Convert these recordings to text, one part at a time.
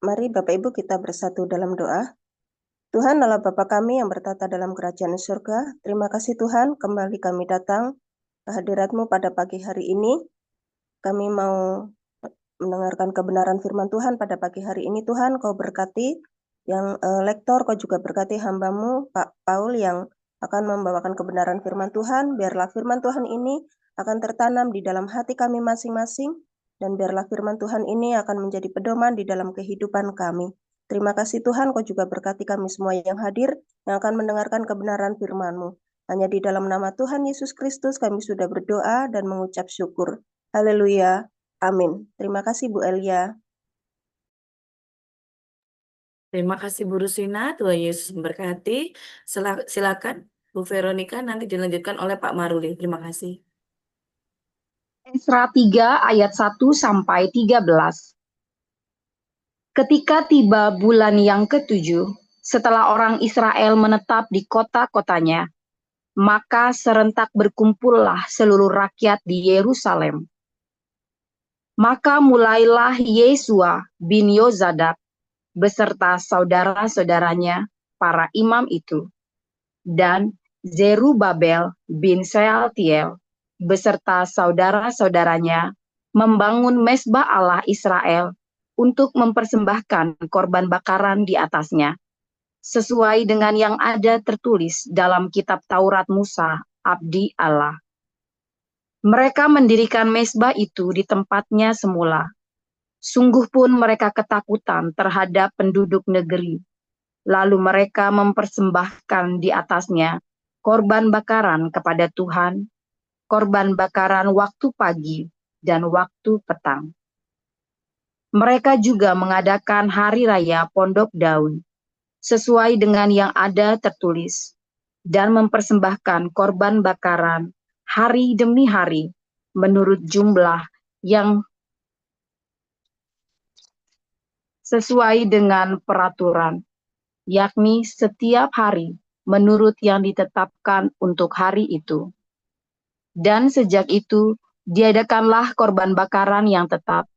Mari Bapak Ibu kita bersatu dalam doa. Tuhan Allah Bapa kami yang bertata dalam kerajaan surga, terima kasih Tuhan, kembali kami datang ke hadirat-Mu pada pagi hari ini. Kami mau mendengarkan kebenaran firman Tuhan pada pagi hari ini. Tuhan, Kau berkati yang lektor, Kau juga berkati hamba-Mu, Pak Paul, yang akan membawakan kebenaran firman Tuhan. Biarlah firman Tuhan ini akan tertanam di dalam hati kami masing-masing, dan biarlah firman Tuhan ini akan menjadi pedoman di dalam kehidupan kami. Terima kasih Tuhan, Kau juga berkati kami semua yang hadir, yang akan mendengarkan kebenaran firman-Mu. Hanya di dalam nama Tuhan Yesus Kristus kami sudah berdoa dan mengucap syukur. Haleluya. Amin. Terima kasih Bu Elia. Terima kasih Bu Rusina, Tuhan Yesus memberkati. Silakan Bu Veronica, nanti dilanjutkan oleh Pak Maruli. Terima kasih. Esra 3 ayat 1 sampai 13. Ketika tiba bulan yang ke-7, setelah orang Israel menetap di kota-kotanya, maka serentak berkumpullah seluruh rakyat di Yerusalem. Maka mulailah Yesua bin Yozadak beserta saudara-saudaranya, para imam itu, dan Zerubabel bin Sealtiel beserta saudara-saudaranya membangun mezbah Allah Israel untuk mempersembahkan korban bakaran di atasnya, sesuai dengan yang ada tertulis dalam kitab Taurat Musa, abdi Allah. Mereka mendirikan mezbah itu di tempatnya semula. Sungguh pun mereka ketakutan terhadap penduduk negeri. Lalu mereka mempersembahkan di atasnya korban bakaran kepada Tuhan, korban bakaran waktu pagi dan waktu petang. Mereka juga mengadakan hari raya Pondok Daun, sesuai dengan yang ada tertulis, dan mempersembahkan korban bakaran hari demi hari, menurut jumlah yang sesuai dengan peraturan, yakni setiap hari menurut yang ditetapkan untuk hari itu. Dan sejak itu, diadakanlah korban bakaran yang tetap,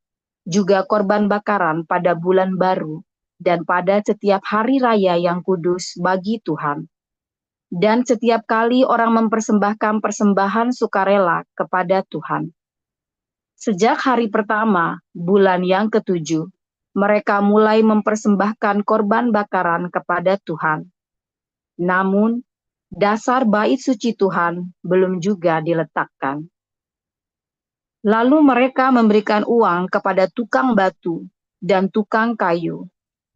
juga korban bakaran pada bulan baru, dan pada setiap hari raya yang kudus bagi Tuhan. Dan setiap kali orang mempersembahkan persembahan sukarela kepada Tuhan. Sejak hari pertama, bulan yang ke-7, mereka mulai mempersembahkan korban bakaran kepada Tuhan. Namun, dasar bait suci Tuhan belum juga diletakkan. Lalu mereka memberikan uang kepada tukang batu dan tukang kayu,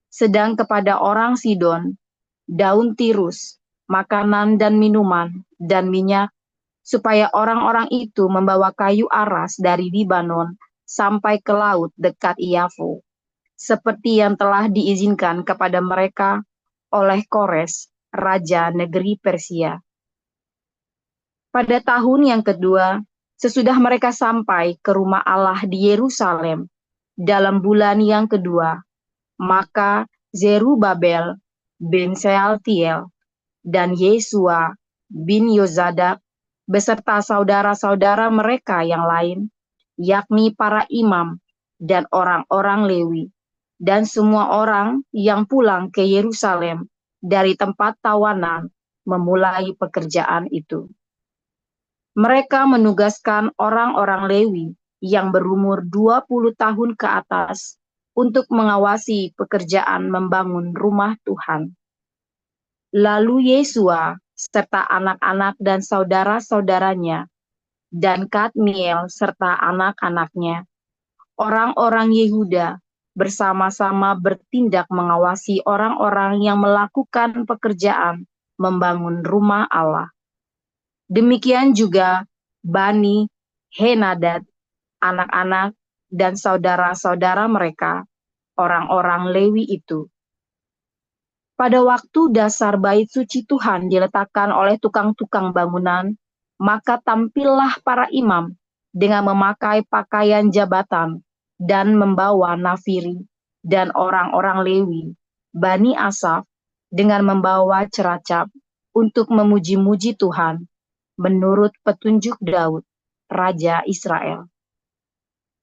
sedang kepada orang Sidon, daun tirus, makanan dan minuman, dan minyak, supaya orang-orang itu membawa kayu aras dari Libanon sampai ke laut dekat Yafo, seperti yang telah diizinkan kepada mereka oleh Kores, raja negeri Persia. Pada tahun yang kedua, sesudah mereka sampai ke rumah Allah di Yerusalem, dalam bulan yang kedua, maka Zerubabel bin Sealtiel dan Yesua bin Yozadak beserta saudara-saudara mereka yang lain, yakni para imam dan orang-orang Lewi, dan semua orang yang pulang ke Yerusalem dari tempat tawanan memulai pekerjaan itu. Mereka menugaskan orang-orang Lewi yang berumur 20 tahun ke atas untuk mengawasi pekerjaan membangun rumah Tuhan. Lalu Yesua serta anak-anak dan saudara-saudaranya, dan Kadmiel serta anak-anaknya, orang-orang Yehuda bersama-sama bertindak mengawasi orang-orang yang melakukan pekerjaan membangun rumah Allah. Demikian juga Bani Henadad, anak-anak dan saudara-saudara mereka, orang-orang Lewi itu. Pada waktu dasar bait suci Tuhan diletakkan oleh tukang-tukang bangunan, maka tampillah para imam dengan memakai pakaian jabatan dan membawa nafiri, dan orang-orang Lewi, Bani Asaf, dengan membawa ceracap untuk memuji-muji Tuhan, menurut petunjuk Daud, Raja Israel.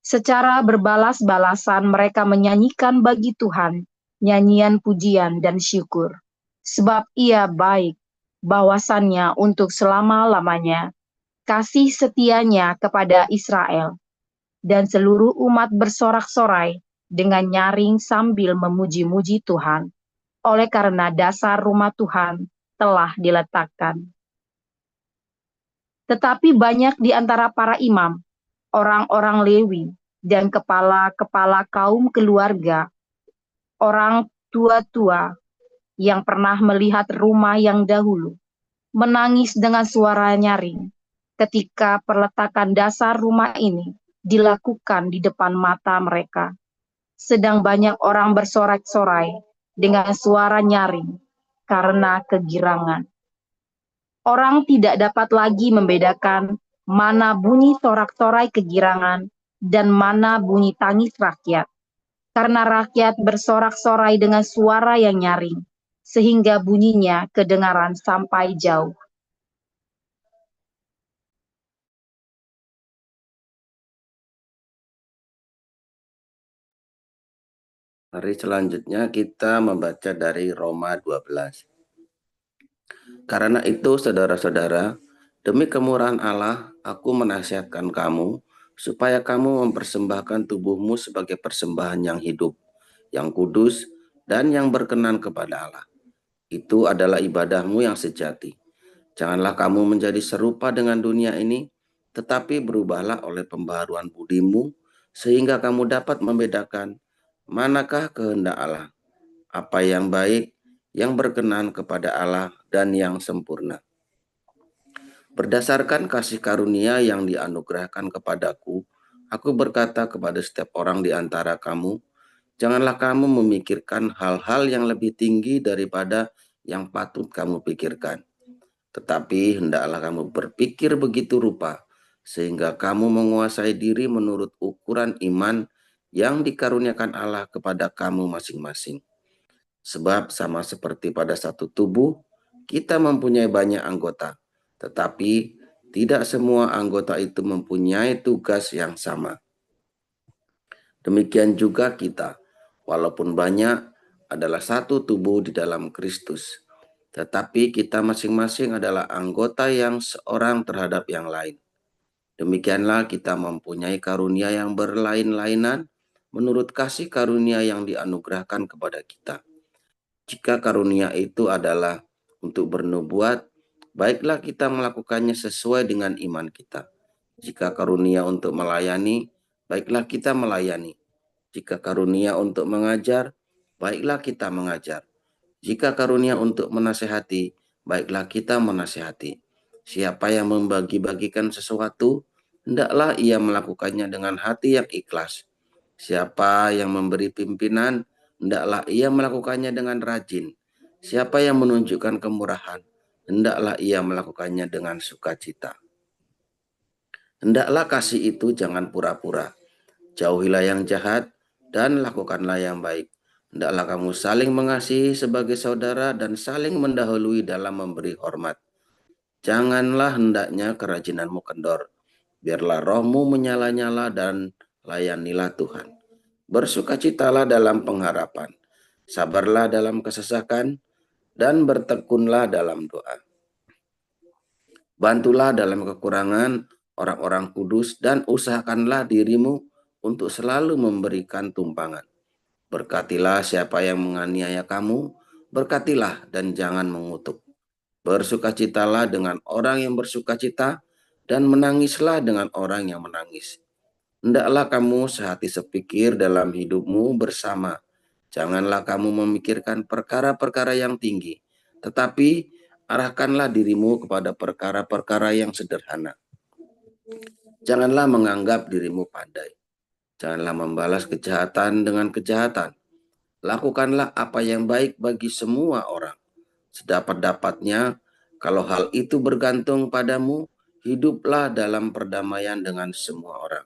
Secara berbalas-balasan mereka menyanyikan bagi Tuhan nyanyian pujian dan syukur. Sebab Ia baik, bahwasannya untuk selama-lamanya, kasih setianya kepada Israel. Dan seluruh umat bersorak-sorai dengan nyaring sambil memuji-muji Tuhan, oleh karena dasar rumah Tuhan telah diletakkan. Tetapi banyak di antara para imam, orang-orang Lewi, dan kepala-kepala kaum keluarga, orang tua-tua yang pernah melihat rumah yang dahulu, menangis dengan suara nyaring ketika perletakan dasar rumah ini dilakukan di depan mata mereka. Sedang banyak orang bersorak-sorai dengan suara nyaring karena kegirangan. Orang tidak dapat lagi membedakan mana bunyi sorak-sorai kegirangan dan mana bunyi tangis rakyat. Karena rakyat bersorak-sorai dengan suara yang nyaring, sehingga bunyinya kedengaran sampai jauh. Mari selanjutnya kita membaca dari Roma 12. Karena itu, saudara-saudara, demi kemurahan Allah, aku menasihatkan kamu, supaya kamu mempersembahkan tubuhmu sebagai persembahan yang hidup, yang kudus, dan yang berkenan kepada Allah. Itu adalah ibadahmu yang sejati. Janganlah kamu menjadi serupa dengan dunia ini, tetapi berubahlah oleh pembaharuan budimu, sehingga kamu dapat membedakan manakah kehendak Allah, apa yang baik, yang berkenan kepada Allah, dan yang sempurna. Berdasarkan kasih karunia yang dianugerahkan kepadaku, aku berkata kepada setiap orang di antara kamu, janganlah kamu memikirkan hal-hal yang lebih tinggi daripada yang patut kamu pikirkan. Tetapi hendaklah kamu berpikir begitu rupa, sehingga kamu menguasai diri menurut ukuran iman yang dikaruniakan Allah kepada kamu masing-masing. Sebab sama seperti pada satu tubuh, kita mempunyai banyak anggota, tetapi tidak semua anggota itu mempunyai tugas yang sama. Demikian juga kita, walaupun banyak, adalah satu tubuh di dalam Kristus. Tetapi kita masing-masing adalah anggota yang seorang terhadap yang lain. Demikianlah kita mempunyai karunia yang berlain-lainan menurut kasih karunia yang dianugerahkan kepada kita. Jika karunia itu adalah untuk bernubuat, baiklah kita melakukannya sesuai dengan iman kita. Jika karunia untuk melayani, baiklah kita melayani. Jika karunia untuk mengajar, baiklah kita mengajar. Jika karunia untuk menasehati, baiklah kita menasehati. Siapa yang membagi-bagikan sesuatu, hendaklah ia melakukannya dengan hati yang ikhlas. Siapa yang memberi pimpinan, hendaklah ia melakukannya dengan rajin. Siapa yang menunjukkan kemurahan, hendaklah ia melakukannya dengan sukacita. Hendaklah kasih itu jangan pura-pura. Jauhilah yang jahat dan lakukanlah yang baik. Hendaklah kamu saling mengasihi sebagai saudara dan saling mendahului dalam memberi hormat. Janganlah hendaknya kerajinanmu kendor. Biarlah rohmu menyala-nyala dan layanilah Tuhan. Bersukacitalah dalam pengharapan. Sabarlah dalam kesesakan dan bertekunlah dalam doa. Bantulah dalam kekurangan orang-orang kudus dan usahakanlah dirimu untuk selalu memberikan tumpangan. Berkatilah siapa yang menganiaya kamu, berkatilah dan jangan mengutuk. Bersukacitalah dengan orang yang bersukacita, dan menangislah dengan orang yang menangis. Hendaklah kamu sehati sepikir dalam hidupmu bersama. Janganlah kamu memikirkan perkara-perkara yang tinggi, tetapi arahkanlah dirimu kepada perkara-perkara yang sederhana. Janganlah menganggap dirimu pandai. Janganlah membalas kejahatan dengan kejahatan. Lakukanlah apa yang baik bagi semua orang. Sedapat-dapatnya, kalau hal itu bergantung padamu, hiduplah dalam perdamaian dengan semua orang.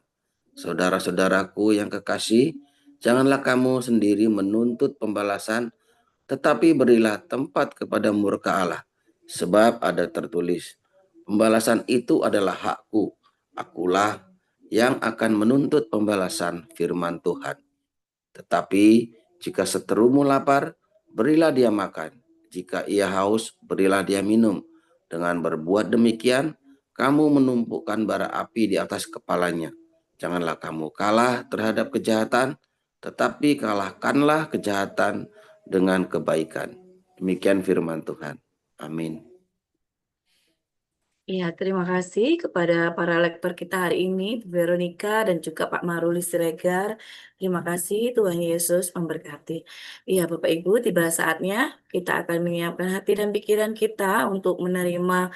Saudara-saudaraku yang kekasih, janganlah kamu sendiri menuntut pembalasan, tetapi berilah tempat kepada murka Allah. Sebab ada tertulis, pembalasan itu adalah hakku, akulah yang akan menuntut pembalasan firman Tuhan. Tetapi jika seterumu lapar, berilah dia makan. Jika ia haus, berilah dia minum. Dengan berbuat demikian, kamu menumpukan bara api di atas kepalanya. Janganlah kamu kalah terhadap kejahatan, tetapi kalahkanlah kejahatan dengan kebaikan. Demikian firman Tuhan. Amin. Ya, terima kasih kepada para lektor kita hari ini, Bu Veronica dan juga Pak Maruli Siregar. Terima kasih, Tuhan Yesus memberkati. Iya, Bapak Ibu, tiba saatnya kita akan menyiapkan hati dan pikiran kita untuk menerima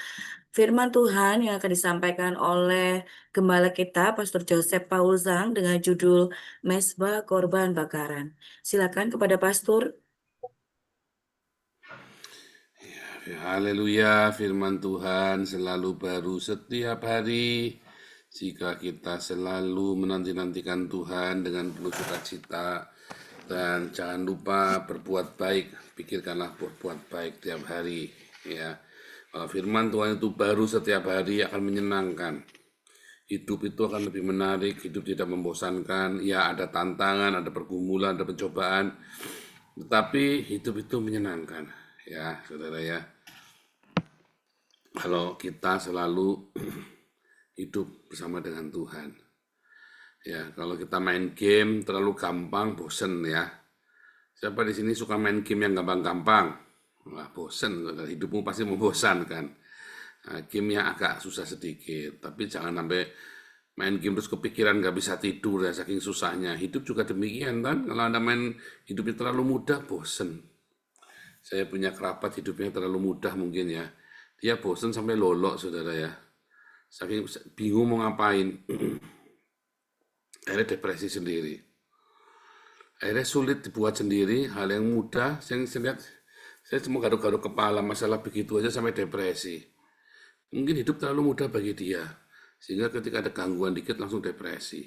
firman Tuhan yang akan disampaikan oleh Gembala kita, Pastor Joseph Paul Zhang, dengan judul Mesbah Korban Bakaran. Silakan kepada Pastor. Haleluya, firman Tuhan selalu baru setiap hari. Jika kita selalu menanti-nantikan Tuhan dengan penuh sukacita, dan jangan lupa berbuat baik, pikirkanlah berbuat baik tiap hari. Ya, firman Tuhan itu baru setiap hari akan menyenangkan. Hidup itu akan lebih menarik, hidup tidak membosankan. Ya, ada tantangan, ada pergumulan, ada pencobaan, tetapi hidup itu menyenangkan. Ya, saudara ya. Kalau kita selalu hidup bersama dengan Tuhan. Ya, kalau kita main game terlalu gampang, bosen ya. Siapa di sini suka main game yang gampang-gampang? Wah, bosen, hidupmu pasti membosankan. Nah, game yang agak susah sedikit, tapi jangan sampai main game terus kepikiran gak bisa tidur ya, saking susahnya. Hidup juga demikian kan, kalau Anda main hidupnya terlalu mudah, bosen. Saya punya kerabat hidupnya terlalu mudah mungkin ya. Dia bosen sampai lolok, saudara ya. Saking bingung mau ngapain. Akhirnya depresi sendiri. Akhirnya sulit dibuat sendiri, hal yang mudah. Saya lihat, saya cuma garuk-garuk kepala, masalah begitu aja sampai depresi. Mungkin hidup terlalu mudah bagi dia. Sehingga ketika ada gangguan dikit langsung depresi.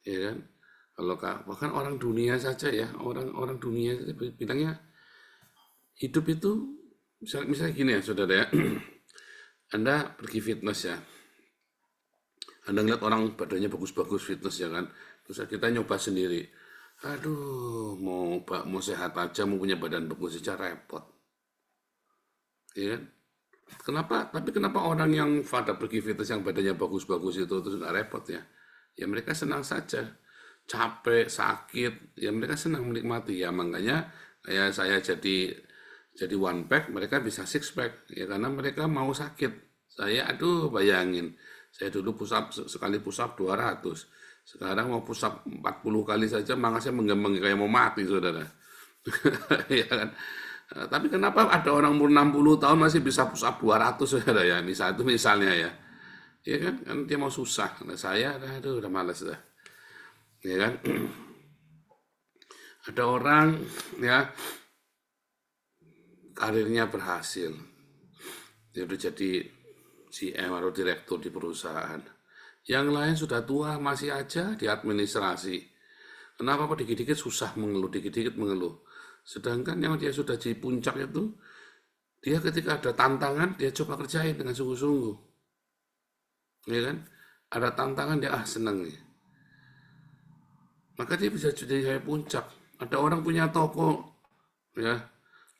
Ya kan? Kalau bahkan orang dunia saja ya, orang dunia bilangnya hidup itu misalnya gini ya, saudara ya. Anda pergi fitness ya. Anda ngeliat orang badannya bagus-bagus fitness ya kan. Terus kita nyoba sendiri. Aduh, mau sehat aja, mau punya badan bagus aja repot. Ya kan? Tapi kenapa orang yang pada pergi fitness yang badannya bagus-bagus itu terus nggak repot ya? Ya mereka senang saja. Capek, sakit, ya mereka senang menikmati ya. Makanya kayak saya jadi one pack, mereka bisa six pack ya karena mereka mau sakit. Saya bayangin, saya dulu sekali push up 200, sekarang mau push up 40 kali saja maka saya menggemeng kayak mau mati, saudara. Ya kan? Tapi kenapa ada orang umur 60 tahun masih bisa push up 200, saudara ya? Misalnya ya. Ya kan? Kan dia mau susah. Nah, saya udah malas dah. Ya kan? Ada orang ya karirnya berhasil, dia udah jadi GM atau direktur di perusahaan. Yang lain sudah tua masih aja di administrasi. Kenapa kok dikit-dikit susah mengeluh, dikit-dikit mengeluh. Sedangkan yang dia sudah di puncak itu, dia ketika ada tantangan dia coba kerjain dengan sungguh-sungguh. Ya kan? Ada tantangan dia senang nih. Maka dia bisa jadi kayak puncak. Ada orang punya toko, ya.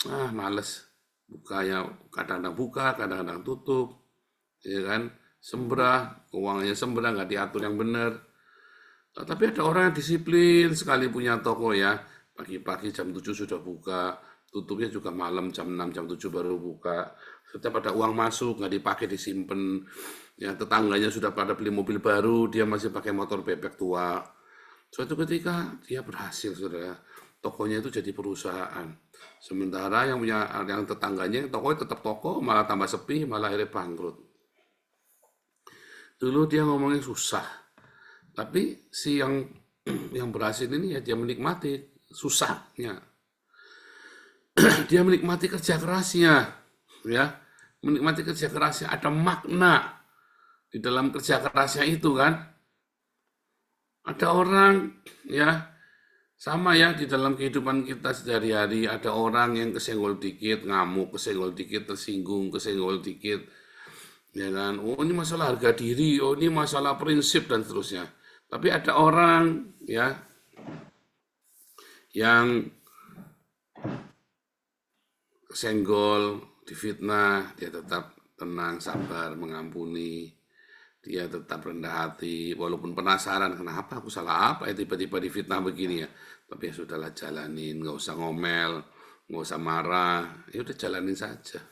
Males bukanya, kadang-kadang buka, kadang-kadang tutup, ya kan, sembrah, keuangannya sembrah, nggak diatur yang benar. Tapi ada orang yang disiplin sekali punya toko ya, pagi-pagi jam 7 sudah buka, tutupnya juga malam jam 6, jam 7 baru buka. Setiap ada uang masuk, nggak dipakai, disimpan. Ya, tetangganya sudah pada beli mobil baru, dia masih pakai motor bebek tua. Suatu ketika dia berhasil, saudara. Tokonya itu jadi perusahaan. Sementara yang tetangganya, tokonya tetap toko, malah tambah sepi, malah akhirnya bangkrut. Dulu dia ngomongnya susah. Tapi si yang berhasil ini ya dia menikmati susahnya. Dia menikmati kerja kerasnya. Ya, menikmati kerja kerasnya, ada makna di dalam kerja kerasnya itu kan. Ada orang ya sama ya di dalam kehidupan kita sehari-hari, ada orang yang kesenggol dikit ngamuk, kesenggol dikit tersinggung, kesenggol dikit Ya kan? Oh, ini masalah harga diri, oh ini masalah prinsip dan seterusnya. Tapi ada orang ya yang senggol, difitnah, dia tetap tenang, sabar, mengampuni. Dia tetap rendah hati, walaupun penasaran kenapa aku salah apa ya tiba-tiba difitnah begini ya. Tapi ya sudahlah, jalanin, nggak usah ngomel, nggak usah marah, ya udah jalanin saja.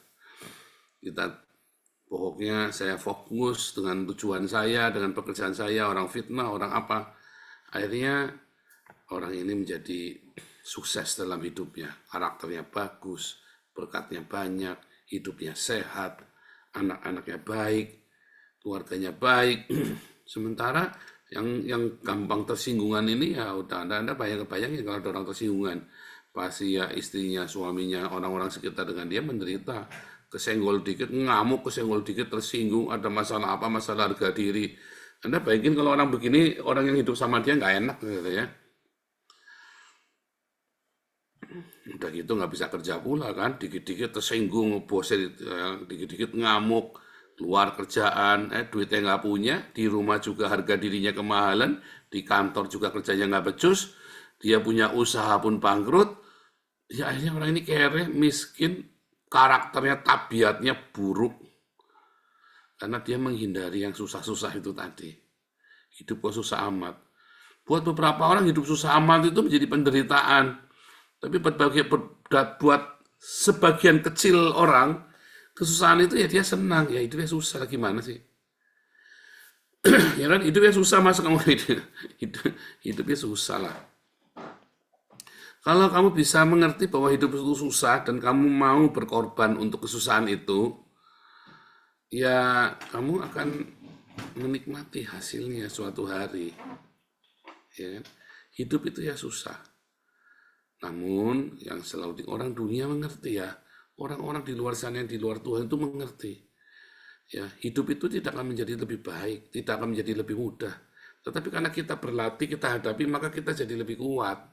Pokoknya saya fokus dengan tujuan saya, dengan pekerjaan saya, orang fitnah, orang apa. Akhirnya orang ini menjadi sukses dalam hidupnya, karakternya bagus, berkatnya banyak, hidupnya sehat, anak-anaknya baik, keluarganya baik. Sementara yang gampang tersinggungan ini ya udah Anda bayang-bayangin kalau ada orang tersinggungan, pasti ya istrinya, suaminya, orang-orang sekitar dengan dia menderita, kesenggol dikit ngamuk, kesenggol dikit tersinggung, ada masalah apa, masalah harga diri. Anda bayangin kalau orang begini, orang yang hidup sama dia nggak enak gitu ya. Udah gitu nggak bisa kerja pula kan, dikit-dikit tersinggung, bosnya dikit-dikit ngamuk, keluar kerjaan, duitnya nggak punya, di rumah juga harga dirinya kemahalan, di kantor juga kerjanya nggak becus, dia punya usaha pun bangkrut, ya akhirnya orang ini kere, miskin, karakternya, tabiatnya buruk, karena dia menghindari yang susah-susah itu tadi. Hidup kok susah amat. Buat beberapa orang hidup susah amat itu menjadi penderitaan, tapi buat sebagian kecil orang, kesusahan itu ya dia senang, ya hidupnya susah, gimana sih? Ya kan, hidupnya susah, masa kamu hidupnya susah lah. Kalau kamu bisa mengerti bahwa hidup itu susah dan kamu mau berkorban untuk kesusahan itu, ya kamu akan menikmati hasilnya suatu hari. Ya kan? Hidup itu ya susah. Namun yang selalu orang dunia mengerti ya, orang-orang di luar sana yang di luar Tuhan itu mengerti. Ya, hidup itu tidak akan menjadi lebih baik, tidak akan menjadi lebih mudah. Tetapi karena kita berlatih, kita hadapi, maka kita jadi lebih kuat.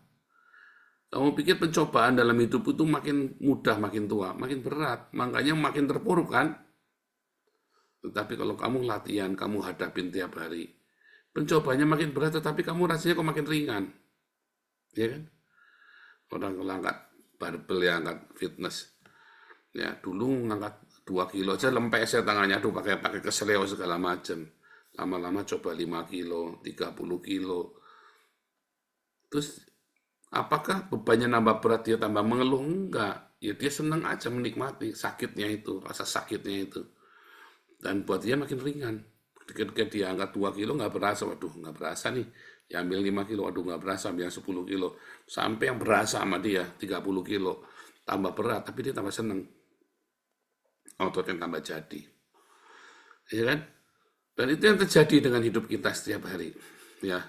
Kamu pikir pencobaan dalam hidup itu makin mudah, makin tua, makin berat, makanya makin terpuruk kan? Tetapi kalau kamu latihan, kamu hadapin tiap hari, pencobanya makin berat, tetapi kamu rasanya kok makin ringan, ya kan? Orang kalau angkat barbel ya, angkat fitness, ya dulu ngangkat 2 kilo aja lempes ya tangannya, aduh pakai keseleo segala macam. Lama-lama coba 5 kilo, 30 kilo. Terus apakah bebannya nambah berat, dia tambah mengeluh? Enggak. Ya dia senang aja menikmati sakitnya itu, rasa sakitnya itu. Dan buat dia makin ringan. Ketika dia angkat 2 kilo nggak berasa, waduh nggak berasa nih. Ya ambil 5 kilo, waduh nggak berasa, ambil yang 10 kilo. Sampai yang berasa sama dia, 30 kilo. Tambah berat, tapi dia tambah senang. Ototnya tambah jadi. Ya kan? Dan itu yang terjadi dengan hidup kita setiap hari. Ya,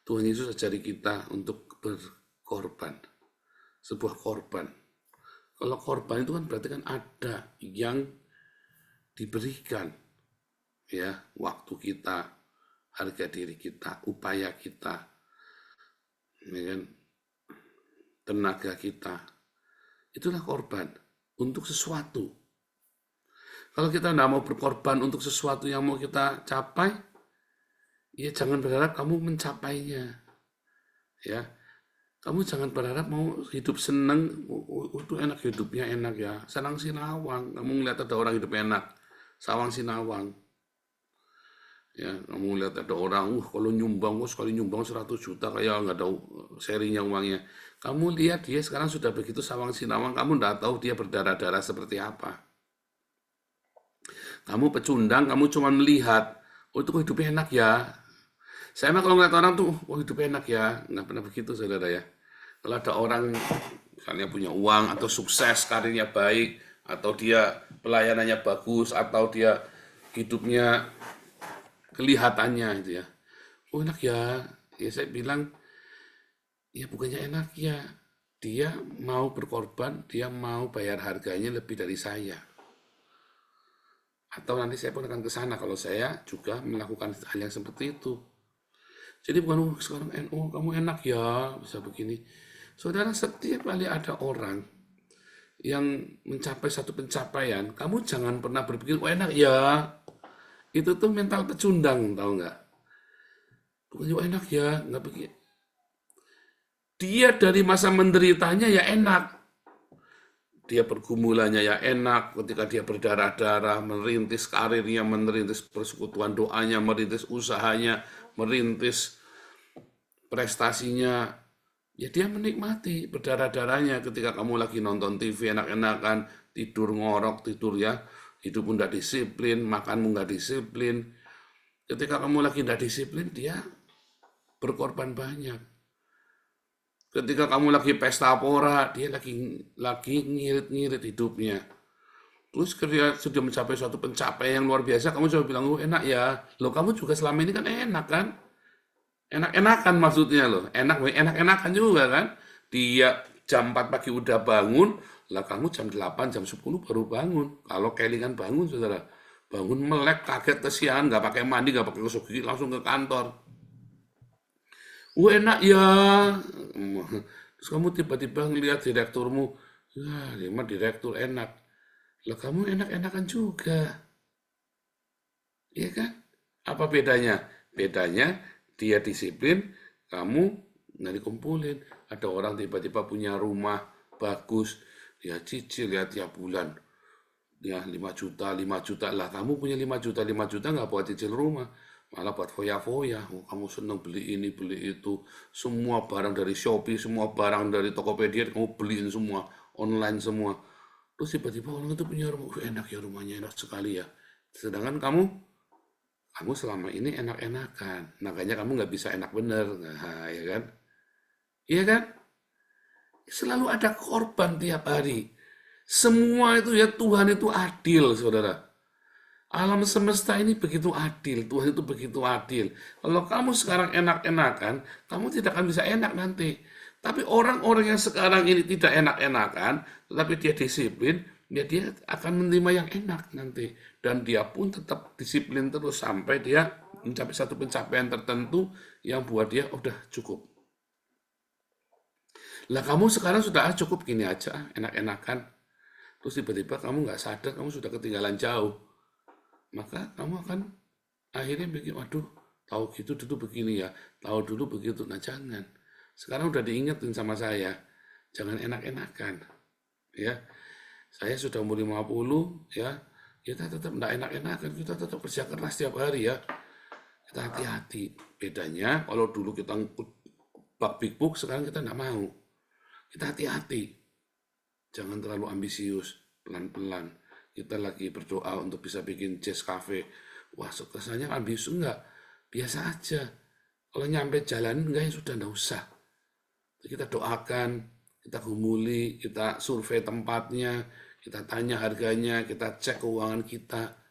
Tuhan Yesus ajari kita untuk berkorban. Sebuah korban. Kalau korban itu kan berarti kan ada yang diberikan. Ya, waktu kita, harga diri kita, upaya kita, ya kan? Tenaga kita. Itulah korban untuk sesuatu. Kalau kita tidak mau berkorban untuk sesuatu yang mau kita capai, ya jangan berharap kamu mencapainya. Ya, kamu jangan berharap mau hidup senang, itu enak hidupnya enak ya. Senang sinawang, kamu ngeliat ada orang hidup enak, sawang sinawang. Ya, kamu lihat ada orang, kalau nyumbang, sekali nyumbang 100 juta, kayak nggak tahu serinya uangnya. Kamu lihat dia sekarang sudah begitu sawang sinawang, kamu nggak tahu dia berdarah-darah seperti apa. Kamu pecundang, kamu cuma melihat, oh itu hidupnya enak ya. Saya mah kalau ngeliat orang tuh, oh hidupnya enak ya. Nggak pernah begitu saudara ya. Kalau ada orang misalnya punya uang atau sukses, karirnya baik, atau dia pelayanannya bagus, atau dia hidupnya kelihatannya itu ya, oh enak ya. Ya saya bilang, ya bukannya enak ya, dia mau berkorban, dia mau bayar harganya lebih dari saya. Atau nanti saya pun akan ke sana kalau saya juga melakukan hal yang seperti itu. Jadi bukan sekarang kamu enak ya bisa begini. Saudara, setiap kali ada orang yang mencapai satu pencapaian, kamu jangan pernah berpikir, oh enak ya. Itu tuh mental pecundang, tahu nggak? Bukan, oh enak ya, nggak begitu. Dia dari masa menderitanya ya enak. Dia pergumulannya ya enak, ketika dia berdarah-darah, merintis karirnya, merintis persekutuan doanya, merintis usahanya, merintis prestasinya, ya dia menikmati berdarah-darahnya. Ketika kamu lagi nonton TV enak-enakan, tidur ngorok, tidur ya, hidup pun nggak disiplin, makanmu nggak disiplin. Ketika kamu lagi nggak disiplin, dia berkorban banyak. Ketika kamu lagi pesta pora, dia lagi ngirit-ngirit hidupnya. Terus ketika sudah mencapai suatu pencapaian yang luar biasa, kamu coba bilang, oh enak ya. Loh kamu juga selama ini kan enak kan? Enak-enakan maksudnya loh. Enak-enakan juga kan? Dia jam 4 pagi udah bangun, lah kamu jam 8, jam 10 baru bangun. Kalau kelingan bangun, saudara. Bangun melek, kaget, kesian, nggak pakai mandi, nggak pakai gosok gigi, langsung ke kantor. Enak ya. Terus kamu tiba-tiba ngelihat direkturmu, ya memang direktur enak. Lah kamu enak-enakan juga. Iya kan? Apa bedanya? Bedanya dia disiplin, kamu nggak dikumpulin. Ada orang tiba-tiba punya rumah bagus, dia cicil ya tiap bulan. Ya 5 juta, 5 juta. Lah kamu punya 5 juta, 5 juta nggak buat cicil rumah. Malah buat foya-foya. Oh, kamu seneng beli ini, beli itu. Semua barang dari Shopee, semua barang dari Tokopedia, kamu beliin semua. Online semua. Terus tiba-tiba orang itu punya rumah. Enak ya rumahnya, enak sekali ya. Sedangkan kamu selama ini enak-enakan. Makanya kamu nggak bisa enak bener. Nah, ya kan? Iya kan? Selalu ada korban tiap hari. Semua itu ya Tuhan itu adil, saudara. Alam semesta ini begitu adil, Tuhan itu begitu adil. Kalau kamu sekarang enak-enakan, kamu tidak akan bisa enak nanti. Tapi orang-orang yang sekarang ini tidak enak-enakan, tetapi dia disiplin, ya dia akan menerima yang enak nanti. Dan dia pun tetap disiplin terus sampai dia mencapai satu pencapaian tertentu yang buat dia udah cukup. Lah kamu sekarang sudah cukup gini aja, enak-enakan. Terus tiba-tiba kamu nggak sadar, kamu sudah ketinggalan jauh. Maka kamu akan akhirnya bikin, waduh, tahu gitu dulu begini ya, tahu dulu begitu. Nah jangan. Sekarang udah diingetin sama saya, jangan enak-enakan. Ya, saya sudah umur 50, ya, kita tetap enggak enak-enakan, kita tetap kerja keras setiap hari ya. Kita hati-hati. Bedanya kalau dulu kita ngikut bak big book, sekarang kita enggak mau. Kita hati-hati. Jangan terlalu ambisius, pelan-pelan. Kita lagi berdoa untuk bisa bikin jazz cafe. Wah, kesannya ambisius enggak. Biasa aja. Kalau nyampe jalan enggak ya sudah enggak usah. Kita doakan, kita gumuli, kita survei tempatnya, kita tanya harganya, kita cek keuangan kita.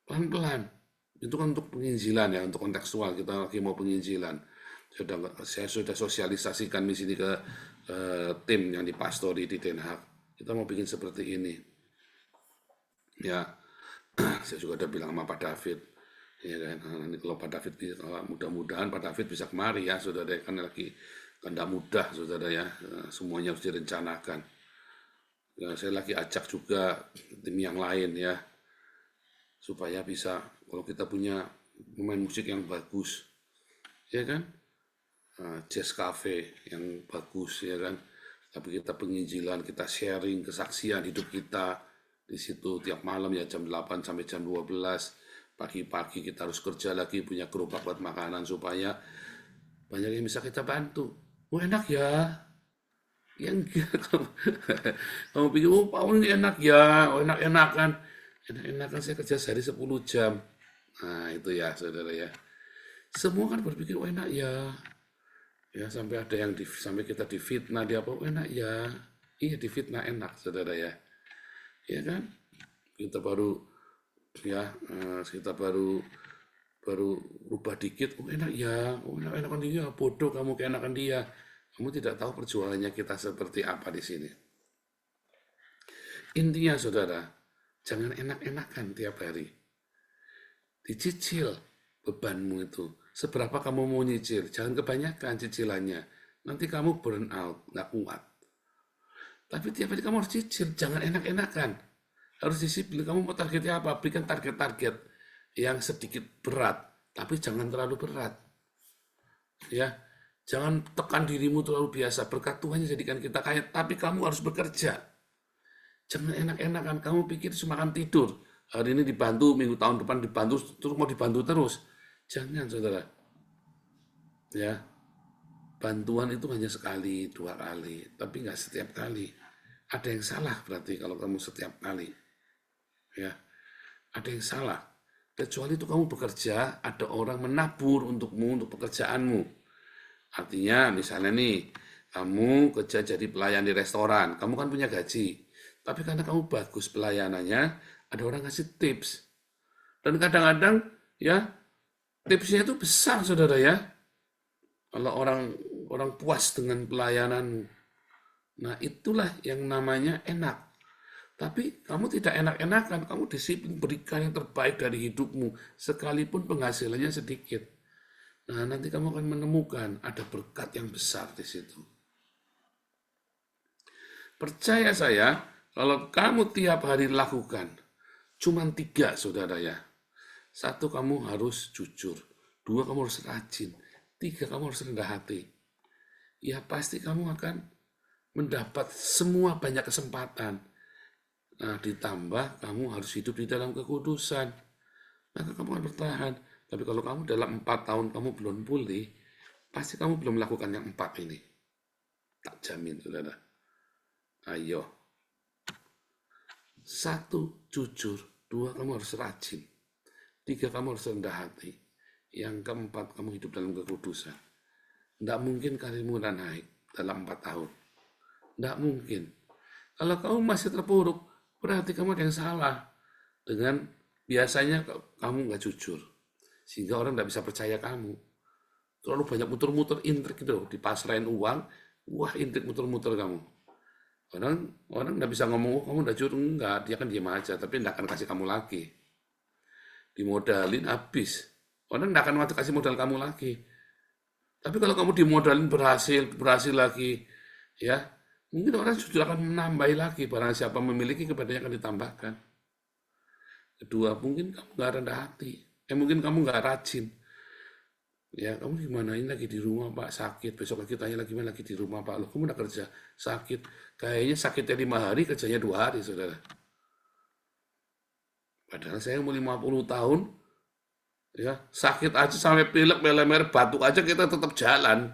Pelan-pelan. Itu kan untuk penginjilan ya, untuk kontekstual. Kita lagi mau penginjilan. Saya sudah sosialisasikan di sini ke tim yang dipastori di Den Haag. Kita mau bikin seperti ini. Ya, saya juga udah bilang sama Pak David. Ya kan, nanti kalau Pak David bisa, mudah-mudahan Pak David bisa kemari ya, saudara, kan lagi kan tidak mudah, saudara ya, semuanya harus direncanakan. Ya, saya lagi ajak juga tim yang lain ya, supaya bisa, kalau kita punya pemain musik yang bagus, ya kan, jazz cafe yang bagus, ya kan, tapi kita penginjilan, kita sharing kesaksian hidup kita di situ tiap malam ya, jam 8 sampai jam 12. Pagi-pagi kita harus kerja lagi, punya gerobak buat makanan supaya banyak yang bisa kita bantu. Enak ya. Yang kamu pikir, Pak, ini enak ya, enak-enakan. Enak-enakan saya kerja sehari 10 jam. Nah, itu ya, saudara ya. Semua kan berpikir, enak ya. Ya, sampai ada yang sampai kita difitnah, dia apa, enak ya. Iya, difitnah enak, saudara ya. Ya kan? Kita baru rubah dikit, enak ya, enak-enakan dia, bodoh kamu keenakan dia. Kamu tidak tahu perjuangannya kita seperti apa di sini. Intinya saudara, jangan enak-enakan tiap hari. Dicicil bebanmu itu. Seberapa kamu mau nyicil, jangan kebanyakan cicilannya. Nanti kamu burn out, nggak kuat. Tapi tiap hari kamu harus cicil, jangan enak-enakan. Harus disiplin, kamu mau targetnya apa? Berikan target-target yang sedikit berat, tapi jangan terlalu berat. Ya, jangan tekan dirimu terlalu biasa. Berkat Tuhan jadikan kita kaya, tapi kamu harus bekerja. Jangan enak-enakan, kamu pikir cuma akan tidur. Hari ini dibantu, minggu tahun depan dibantu, terus mau dibantu terus. Jangan, saudara. Ya, bantuan itu hanya sekali, 2 kali, tapi nggak setiap kali. Ada yang salah berarti kalau kamu setiap kali. Ya, ada yang salah. Kecuali itu kamu bekerja, ada orang menabur untukmu, untuk pekerjaanmu. Artinya misalnya nih, kamu kerja jadi pelayan di restoran, kamu kan punya gaji. Tapi karena kamu bagus pelayanannya, ada orang ngasih tips. Dan kadang-kadang ya tipsnya itu besar, saudara ya. Kalau orang puas dengan pelayananmu. Nah, itulah yang namanya enak. Tapi kamu tidak enak-enakan, kamu disiplin berikan yang terbaik dari hidupmu, sekalipun penghasilannya sedikit. Nah, nanti kamu akan menemukan ada berkat yang besar di situ. Percaya saya, kalau kamu tiap hari lakukan, cuma 3, saudara ya. 1, kamu harus jujur. 2, kamu harus rajin. 3, kamu harus rendah hati. Ya pasti kamu akan mendapat semua banyak kesempatan. Nah, ditambah kamu harus hidup di dalam kekudusan. Maka kamu akan bertahan. Tapi kalau kamu dalam 4 tahun kamu belum pulih, pasti kamu belum melakukan yang 4 ini. Tak jamin, saudara. Ayo. 1, jujur. 2, kamu harus rajin. 3, kamu harus rendah hati. Yang keempat, kamu hidup dalam kekudusan. Tidak mungkin karirmu udah naik dalam 4 tahun. Tidak mungkin. Kalau kamu masih terpuruk, berarti kamu ada yang salah. Dengan biasanya kamu nggak jujur. Sehingga orang nggak bisa percaya kamu. Terlalu banyak muter-muter intrik gitu. Dipasrahin uang, wah intrik muter-muter kamu. Orang nggak bisa ngomong, oh, kamu udah jujur. Enggak, dia kan diam aja. Tapi nggak akan kasih kamu lagi. Dimodalin habis. Orang nggak akan kasih modal kamu lagi. Tapi kalau kamu dimodalin berhasil lagi, ya mungkin orang justru akan menambahi lagi. Barang siapa memiliki kepadanya akan ditambahkan. Kedua, mungkin kamu nggak rendah hati. Mungkin kamu nggak rajin. Ya, kamu gimana? Ini lagi di rumah, Pak, sakit. Besok lagi tanya lagi, gimana lagi di rumah, Pak? Loh, kamu udah kerja, sakit. Kayaknya sakitnya 5 hari, kerjanya 2 hari, saudara. Padahal saya umur 50 tahun, ya sakit aja sampai pilek, melemer, batuk aja kita tetap jalan.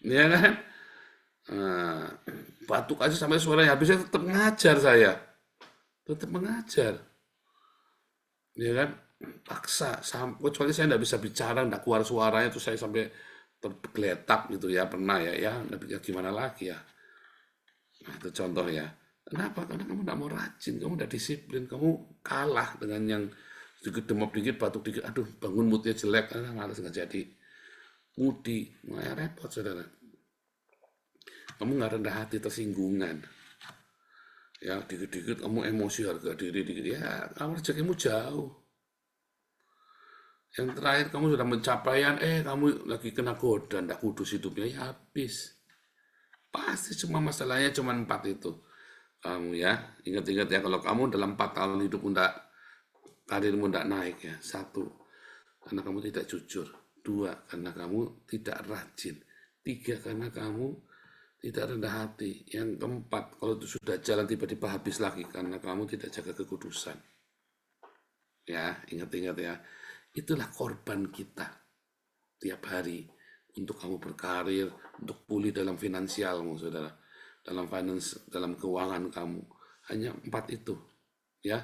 Ya kan? Nah, batuk aja sampai suaranya habis, saya tetap ngajar saya. Tetap mengajar. Ya kan? Paksa, kecuali saya nggak bisa bicara, nggak keluar suaranya, tuh saya sampai tergeletak gitu ya, pernah ya, gimana lagi ya. Nah, itu contoh ya. Kenapa? Karena kamu nggak mau rajin, kamu udah disiplin, kamu kalah dengan yang sedikit demam dikit, batuk dikit, aduh bangun moodnya jelek, malas nggak jadi. Mudi, repot saudara. Kamu nggak rendah hati, tersinggungan. Ya, dikit-dikit kamu emosi harga diri, dikit ya, kamu rezekimu jauh. Yang terakhir kamu sudah pencapaian, kamu lagi kena goda, ndak kudus hidupnya, ya habis. Pasti cuma masalahnya cuma 4 itu. Kamu ya, ingat-ingat ya, kalau kamu dalam 4 tahun hidup karirmu ndak naik ya. 1, karena kamu tidak jujur. 2, karena kamu tidak rajin. 3, karena kamu tidak rendah hati. Yang keempat, kalau itu sudah jalan tiba-tiba habis lagi, karena kamu tidak jaga kekudusan. Ya, ingat-ingat ya. Itulah korban kita tiap hari untuk kamu berkarir, untuk pulih dalam finansialmu, saudara. Dalam keuangan kamu. Hanya 4 itu. Ya,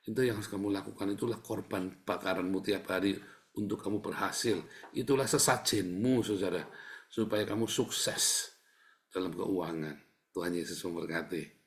itu yang harus kamu lakukan. Itulah korban bakaranmu tiap hari untuk kamu berhasil. Itulah sesajenmu, saudara, supaya kamu sukses dalam keuangan. Tuhan Yesus memberkati.